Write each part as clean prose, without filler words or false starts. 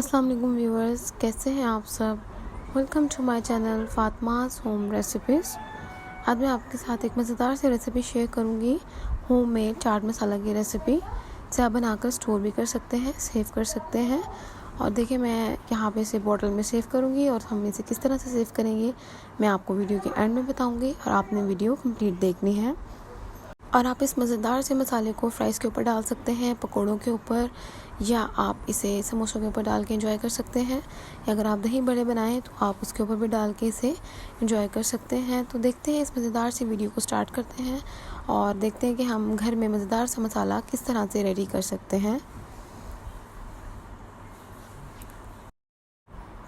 अस्सलाम वालेकुम व्यूअर्स, कैसे हैं आप सब। Welcome to my channel Fatima's home recipes. आज मैं आपके साथ एक मज़ेदार सी रेसिपी शेयर करूंगी, होममेड चाट मसाला की रेसिपी, जिसे आप बनाकर स्टोर भी कर सकते हैं, सेव कर सकते हैं। और देखिए, मैं यहाँ पे इसे बॉटल में सेव करूँगी और हम इसे किस तरह से सेव करेंगे मैं आपको वीडियो के एंड में बताऊँगी, और आपने वीडियो कंप्लीट देखनी है। और आप इस मज़ेदार से मसाले को फ्राइज़ के ऊपर डाल सकते हैं, पकौड़ों के ऊपर, या आप इसे समोसों के ऊपर डाल के एंजॉय कर सकते हैं। या अगर आप दही बड़े बनाएं तो आप उसके ऊपर भी डाल के इसे एंजॉय कर सकते हैं। तो देखते हैं, इस मज़ेदार सी वीडियो को स्टार्ट करते हैं और देखते हैं कि हम घर में मज़ेदार सा मसाला किस तरह से रेडी कर सकते हैं।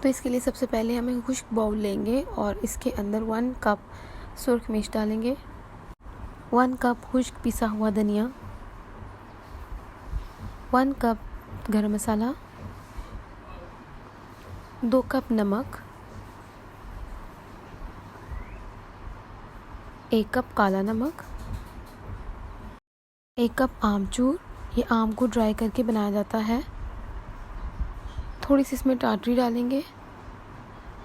तो इसके लिए सबसे पहले हम एक खुश्क बाउल लेंगे और इसके अंदर 1 कप सुरख मिर्च डालेंगे, 1 कप खुश्क पिसा हुआ धनिया, 1 कप गरम मसाला, 2 कप नमक, 1 कप काला नमक, 1 कप आमचूर। ये आम को ड्राई करके बनाया जाता है। थोड़ी सी इसमें टाटरी डालेंगे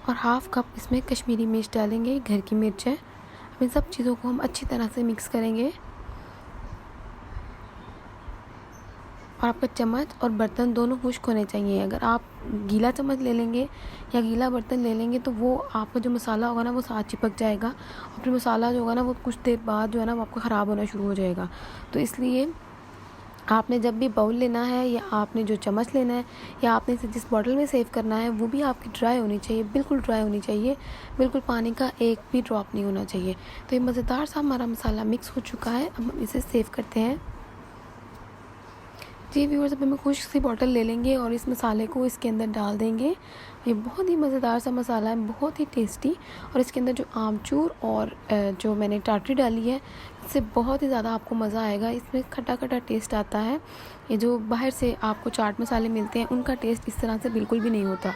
और 1/2 कप इसमें कश्मीरी मिर्च डालेंगे, घर की मिर्च है। अब इन सब चीज़ों को हम अच्छी तरह से मिक्स करेंगे। और आपका चम्मच और बर्तन दोनों खुश्क होने चाहिए। अगर आप गीला चम्मच ले लेंगे या गीला बर्तन ले लेंगे तो वो आपका जो मसाला होगा ना वो साथ चिपक जाएगा, और फिर मसाला जो होगा ना वो कुछ देर बाद जो है ना वो आपका ख़राब होना शुरू हो जाएगा। तो इसलिए आपने जब भी बाउल लेना है, या आपने जो चम्मच लेना है, या आपने इसे जिस बॉटल में सेव करना है, वो भी आपकी ड्राई होनी चाहिए, बिल्कुल ड्राई होनी चाहिए, बिल्कुल पानी का एक भी ड्रॉप नहीं होना चाहिए। तो ये मज़ेदार सा हमारा मसाला मिक्स हो चुका है। अब हम इसे सेव करते हैं। जी व्यूअर्स, अब हम खुश्क सी बॉटल ले लेंगे और इस मसाले को इसके अंदर डाल देंगे। ये बहुत ही मज़ेदार सा मसाला है, बहुत ही टेस्टी। और इसके अंदर जो आमचूर और जो मैंने टाटरी डाली है, इससे बहुत ही ज़्यादा आपको मज़ा आएगा। इसमें खट्टा खट्टा टेस्ट आता है। ये जो बाहर से आपको चाट मसाले मिलते हैं उनका टेस्ट इस तरह से बिल्कुल भी नहीं होता।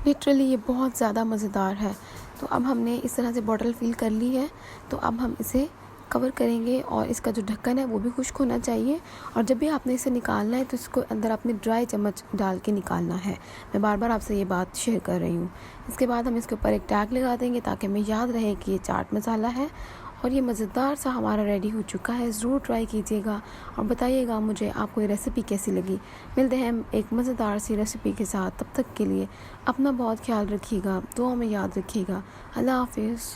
लिटरली ये बहुत ज़्यादा मज़ेदार है। तो अब हमने इस तरह से बॉटल फिल कर ली है। तो अब हम इसे कवर करेंगे और इसका जो ढक्कन है वो भी खुश्क होना चाहिए। और जब भी आपने इसे निकालना है तो इसको अंदर अपने ड्राई चम्मच डाल के निकालना है। मैं बार बार आपसे ये बात शेयर कर रही हूँ। इसके बाद हम इसके ऊपर एक टैग लगा देंगे ताकि हमें याद रहे कि ये चाट मसाला है। और ये मज़ेदार सा हमारा रेडी हो चुका है। ज़रूर ट्राई कीजिएगा और बताइएगा मुझे आपको ये रेसिपी कैसी लगी। मिलते हैं हम एक मज़ेदार सी रेसिपी के साथ। तब तक के लिए अपना बहुत ख्याल रखिएगा, दुआ में याद रखिएगा। अल्लाह हाफिज़।